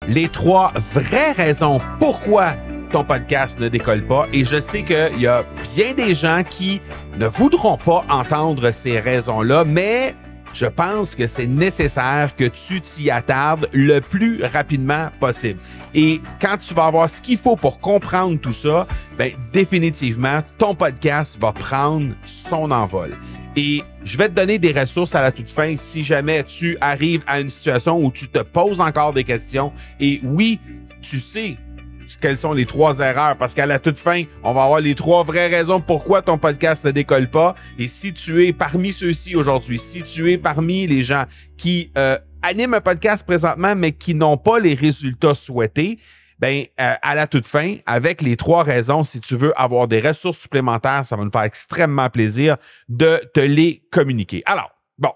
les 3 vraies raisons pourquoi ton podcast ne décolle pas. Et je sais qu'il y a bien des gens qui ne voudront pas entendre ces raisons-là, mais je pense que c'est nécessaire que tu t'y attardes le plus rapidement possible. Et quand tu vas avoir ce qu'il faut pour comprendre tout ça, bien, définitivement, ton podcast va prendre son envol. Et je vais te donner des ressources à la toute fin si jamais tu arrives à une situation où tu te poses encore des questions. Et oui, tu sais quelles sont les 3 erreurs, parce qu'à la toute fin, on va avoir les 3 vraies raisons pourquoi ton podcast ne décolle pas. Et si tu es parmi ceux-ci aujourd'hui, si tu es parmi les gens qui animent un podcast présentement, mais qui n'ont pas les résultats souhaités, bien, à la toute fin, avec les 3 raisons, si tu veux avoir des ressources supplémentaires, ça va nous faire extrêmement plaisir de te les communiquer. Alors, bon,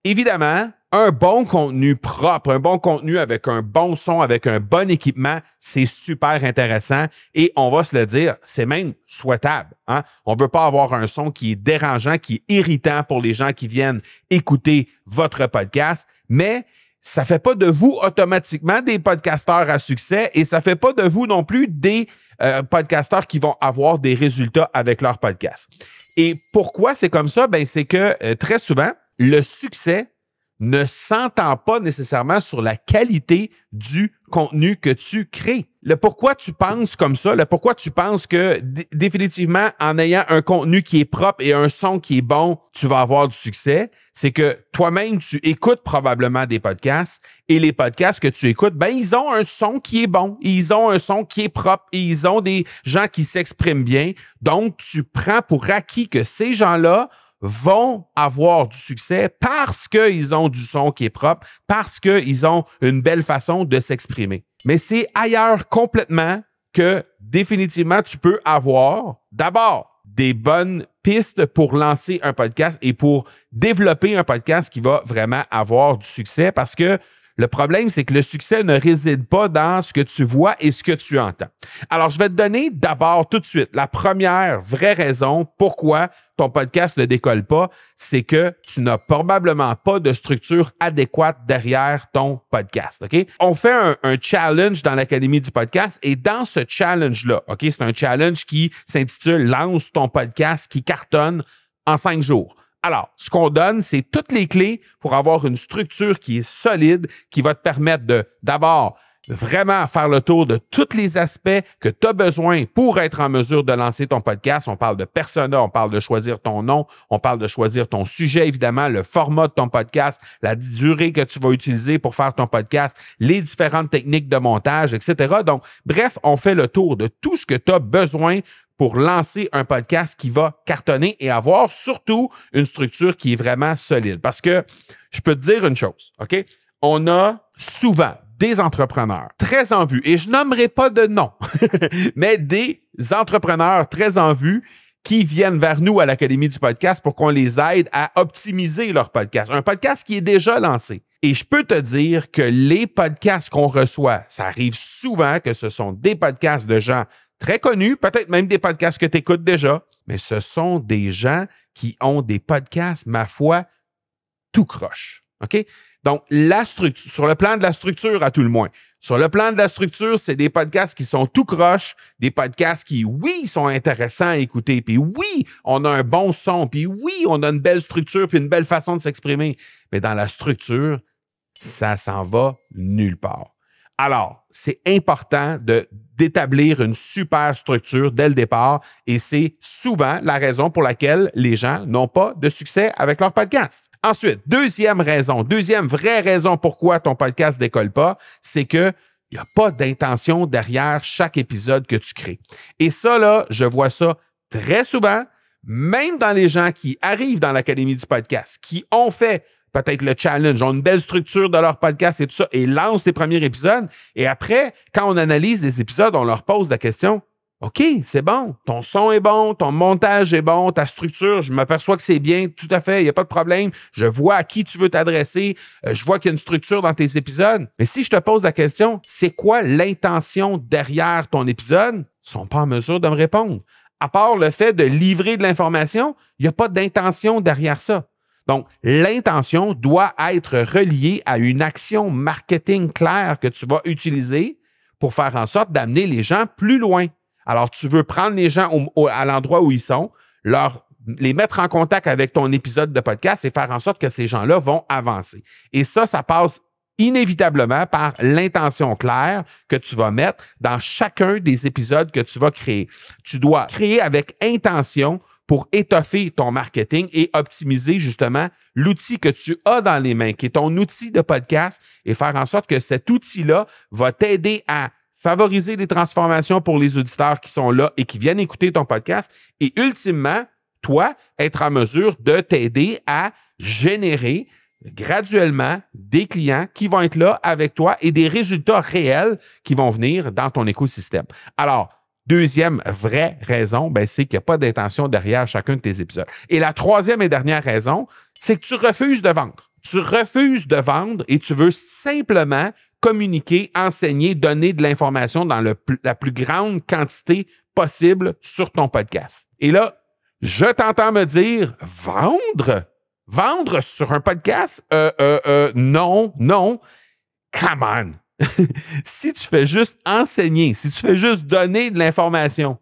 évidemment, un bon contenu propre, un bon contenu avec un bon son, avec un bon équipement, c'est super intéressant et on va se le dire, c'est même souhaitable. Hein? On ne veut pas avoir un son qui est dérangeant, qui est irritant pour les gens qui viennent écouter votre podcast, mais ça ne fait pas de vous automatiquement des podcasteurs à succès et ça ne fait pas de vous non plus des podcasteurs qui vont avoir des résultats avec leur podcast. Et pourquoi c'est comme ça? Ben, c'est que très souvent, le succès ne s'entend pas nécessairement sur la qualité du contenu que tu crées. Le pourquoi tu penses comme ça, le pourquoi tu penses que définitivement, en ayant un contenu qui est propre et un son qui est bon, tu vas avoir du succès, c'est que toi-même, tu écoutes probablement des podcasts et les podcasts que tu écoutes, ben ils ont un son qui est bon, ils ont un son qui est propre et ils ont des gens qui s'expriment bien. Donc, tu prends pour acquis que ces gens-là vont avoir du succès parce qu'ils ont du son qui est propre, parce qu'ils ont une belle façon de s'exprimer. Mais c'est ailleurs complètement que définitivement tu peux avoir d'abord des bonnes pistes pour lancer un podcast et pour développer un podcast qui va vraiment avoir du succès parce que le problème, c'est que le succès ne réside pas dans ce que tu vois et ce que tu entends. Alors, je vais te donner d'abord tout de suite la première vraie raison pourquoi ton podcast ne décolle pas, c'est que tu n'as probablement pas de structure adéquate derrière ton podcast. OK? On fait un challenge dans l'Académie du podcast et dans ce challenge-là, OK, c'est un challenge qui s'intitule « Lance ton podcast qui cartonne en 5 jours ». Alors, ce qu'on donne, c'est toutes les clés pour avoir une structure qui est solide, qui va te permettre de, d'abord, vraiment faire le tour de tous les aspects que tu as besoin pour être en mesure de lancer ton podcast. On parle de persona, on parle de choisir ton nom, on parle de choisir ton sujet, évidemment, le format de ton podcast, la durée que tu vas utiliser pour faire ton podcast, les différentes techniques de montage, etc. Donc, bref, on fait le tour de tout ce que tu as besoin pour lancer un podcast qui va cartonner et avoir surtout une structure qui est vraiment solide. Parce que je peux te dire une chose, OK? On a souvent des entrepreneurs très en vue, et je nommerai pas de nom, mais des entrepreneurs très en vue qui viennent vers nous à l'Académie du podcast pour qu'on les aide à optimiser leur podcast. Un podcast qui est déjà lancé. Et je peux te dire que les podcasts qu'on reçoit, ça arrive souvent que ce sont des podcasts de gens très connus, peut-être même des podcasts que tu écoutes déjà, mais ce sont des gens qui ont des podcasts, ma foi, tout croche. OK? Donc, la structure, sur le plan de la structure à tout le moins, sur le plan de la structure, c'est des podcasts qui sont tout croche, des podcasts qui, oui, sont intéressants à écouter, puis oui, on a un bon son, puis oui, on a une belle structure, puis une belle façon de s'exprimer. Mais dans la structure, ça s'en va nulle part. Alors, c'est important d'établir une super structure dès le départ et c'est souvent la raison pour laquelle les gens n'ont pas de succès avec leur podcast. Ensuite, deuxième vraie raison pourquoi ton podcast ne décolle pas, c'est qu'il n'y a pas d'intention derrière chaque épisode que tu crées. Et ça, là, je vois ça très souvent, même dans les gens qui arrivent dans l'Académie du podcast, qui ont fait peut-être le challenge, ont une belle structure de leur podcast et tout ça, et lancent les premiers épisodes. Et après, quand on analyse les épisodes, on leur pose la question, OK, c'est bon, ton son est bon, ton montage est bon, ta structure, je m'aperçois que c'est bien, tout à fait, il n'y a pas de problème. Je vois à qui tu veux t'adresser, je vois qu'il y a une structure dans tes épisodes. Mais si je te pose la question, c'est quoi l'intention derrière ton épisode? Ils ne sont pas en mesure de me répondre. À part le fait de livrer de l'information, il n'y a pas d'intention derrière ça. Donc, l'intention doit être reliée à une action marketing claire que tu vas utiliser pour faire en sorte d'amener les gens plus loin. Alors, tu veux prendre les gens à l'endroit où ils sont, les mettre en contact avec ton épisode de podcast et faire en sorte que ces gens-là vont avancer. Et ça passe inévitablement par l'intention claire que tu vas mettre dans chacun des épisodes que tu vas créer. Tu dois créer avec intention pour étoffer ton marketing et optimiser justement l'outil que tu as dans les mains, qui est ton outil de podcast, et faire en sorte que cet outil-là va t'aider à favoriser les transformations pour les auditeurs qui sont là et qui viennent écouter ton podcast et ultimement, toi, être en mesure de t'aider à générer graduellement des clients qui vont être là avec toi et des résultats réels qui vont venir dans ton écosystème. Alors, deuxième vraie raison, c'est qu'il n'y a pas d'intention derrière chacun de tes épisodes. Et la troisième et dernière raison, c'est que tu refuses de vendre. Tu refuses de vendre et tu veux simplement communiquer, enseigner, donner de l'information dans la plus grande quantité possible sur ton podcast. Et là, je t'entends me dire, vendre? Vendre sur un podcast? Non. Come on! Si tu fais juste enseigner, si tu fais juste donner de l'information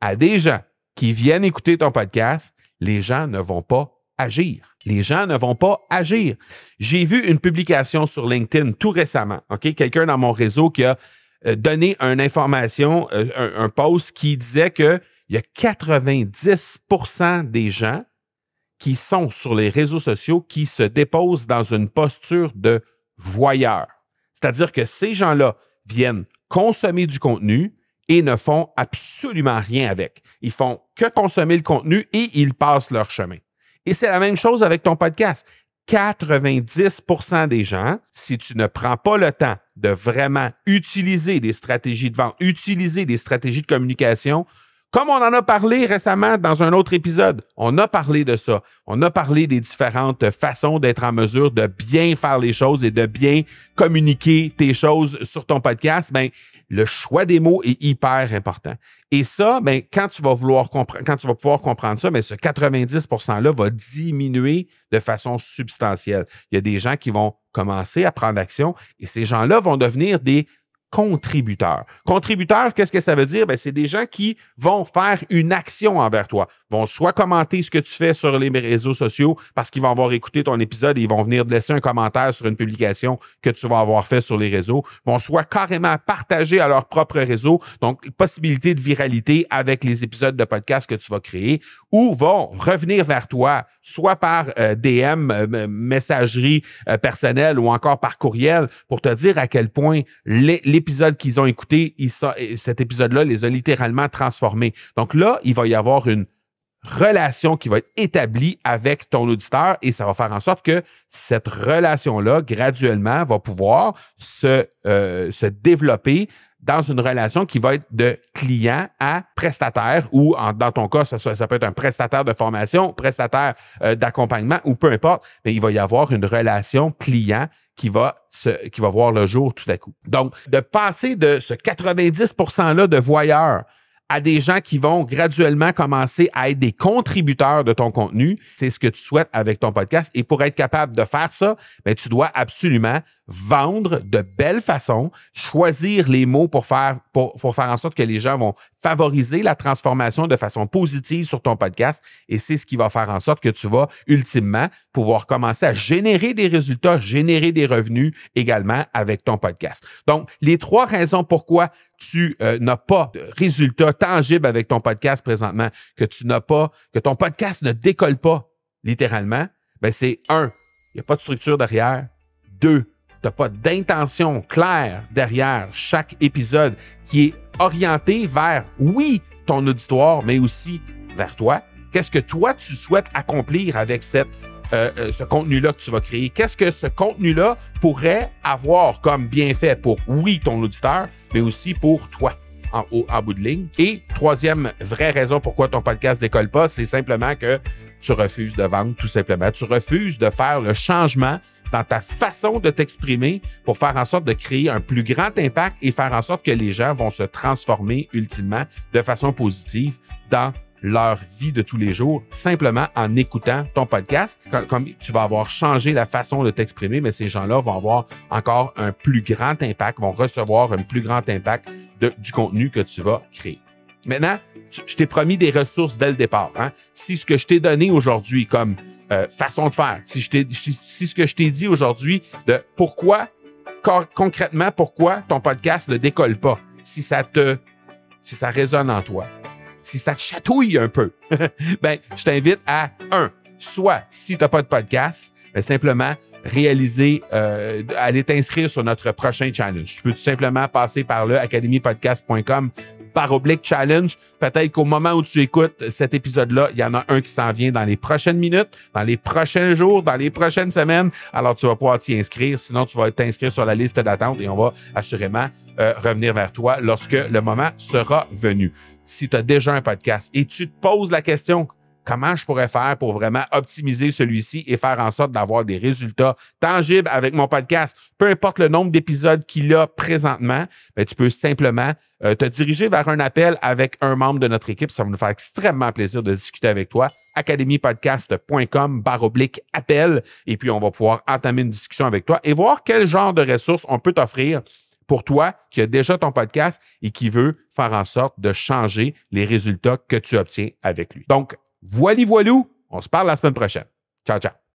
à des gens qui viennent écouter ton podcast, les gens ne vont pas agir. Les gens ne vont pas agir. J'ai vu une publication sur LinkedIn tout récemment, OK? Quelqu'un dans mon réseau qui a donné une information, un post qui disait qu'il y a 90% des gens qui sont sur les réseaux sociaux qui se déposent dans une posture de voyeur. C'est-à-dire que ces gens-là viennent consommer du contenu et ne font absolument rien avec. Ils font que consommer le contenu et ils passent leur chemin. Et c'est la même chose avec ton podcast. 90% des gens, si tu ne prends pas le temps de vraiment utiliser des stratégies de vente, utiliser des stratégies de communication, comme on en a parlé récemment dans un autre épisode, on a parlé de ça. On a parlé des différentes façons d'être en mesure de bien faire les choses et de bien communiquer tes choses sur ton podcast. Le choix des mots est hyper important. Et ça, quand tu vas pouvoir comprendre ça, ce 90%-là va diminuer de façon substantielle. Il y a des gens qui vont commencer à prendre action et ces gens-là vont devenir des contributeurs. Contributeurs, qu'est-ce que ça veut dire? C'est des gens qui vont faire une action envers toi. Vont soit commenter ce que tu fais sur les réseaux sociaux parce qu'ils vont avoir écouté ton épisode et ils vont venir te laisser un commentaire sur une publication que tu vas avoir fait sur les réseaux. Vont soit carrément partager à leur propre réseau, donc possibilité de viralité avec les épisodes de podcast que tu vas créer, ou vont revenir vers toi, soit par DM, messagerie personnelle ou encore par courriel pour te dire à quel point l'épisode qu'ils ont écouté, cet épisode-là les a littéralement transformés. Donc là, il va y avoir une relation qui va être établie avec ton auditeur et ça va faire en sorte que cette relation-là, graduellement, va pouvoir se développer dans une relation qui va être de client à prestataire ou, dans ton cas, ça peut être un prestataire de formation, prestataire d'accompagnement ou peu importe, mais il va y avoir une relation client qui va voir le jour tout à coup. Donc, de passer de ce 90%-là de voyeurs à des gens qui vont graduellement commencer à être des contributeurs de ton contenu, c'est ce que tu souhaites avec ton podcast. Et pour être capable de faire ça, tu dois absolument vendre de belle façon, choisir les mots pour faire en sorte que les gens vont favoriser la transformation de façon positive sur ton podcast. Et c'est ce qui va faire en sorte que tu vas ultimement pouvoir commencer à générer des résultats, générer des revenus également avec ton podcast. Donc, les 3 raisons pourquoi tu n'as pas de résultats tangibles avec ton podcast présentement, que ton podcast ne décolle pas littéralement, c'est 1, il n'y a pas de structure derrière. 2, tu n'as pas d'intention claire derrière chaque épisode qui est orienté vers, oui, ton auditoire, mais aussi vers toi. Qu'est-ce que toi, tu souhaites accomplir avec ce contenu-là que tu vas créer? Qu'est-ce que ce contenu-là pourrait avoir comme bienfait pour, oui, ton auditeur, mais aussi pour toi en bout de ligne? Et 3e vraie raison pourquoi ton podcast ne décolle pas, c'est simplement que tu refuses de vendre, tout simplement. Tu refuses de faire le changement dans ta façon de t'exprimer pour faire en sorte de créer un plus grand impact et faire en sorte que les gens vont se transformer ultimement de façon positive dans leur vie de tous les jours simplement en écoutant ton podcast. Comme tu vas avoir changé la façon de t'exprimer, mais ces gens-là vont avoir encore un plus grand impact, vont recevoir un plus grand impact du contenu que tu vas créer. Maintenant, je t'ai promis des ressources dès le départ. Hein? Si ce que je t'ai donné aujourd'hui comme façon de faire, si ce que je t'ai dit aujourd'hui de concrètement, pourquoi ton podcast ne décolle pas, si ça résonne en toi, si ça te chatouille un peu, ben, je t'invite à, soit, si tu n'as pas de podcast, ben, simplement aller t'inscrire sur notre prochain challenge. Tu peux tout simplement passer par le academypodcast.com/challenge. Peut-être qu'au moment où tu écoutes cet épisode-là, il y en a un qui s'en vient dans les prochaines minutes, dans les prochains jours, dans les prochaines semaines. Alors, tu vas pouvoir t'y inscrire. Sinon, tu vas t'inscrire sur la liste d'attente et on va assurément revenir vers toi lorsque le moment sera venu. Si tu as déjà un podcast et tu te poses la question, comment je pourrais faire pour vraiment optimiser celui-ci et faire en sorte d'avoir des résultats tangibles avec mon podcast? Peu importe le nombre d'épisodes qu'il a présentement, bien, tu peux simplement te diriger vers un appel avec un membre de notre équipe. Ça va nous faire extrêmement plaisir de discuter avec toi. academypodcast.com/appel. Et puis, on va pouvoir entamer une discussion avec toi et voir quel genre de ressources on peut t'offrir pour toi qui as déjà ton podcast et qui veut faire en sorte de changer les résultats que tu obtiens avec lui. Donc, voilou, on se parle la semaine prochaine. Ciao, ciao.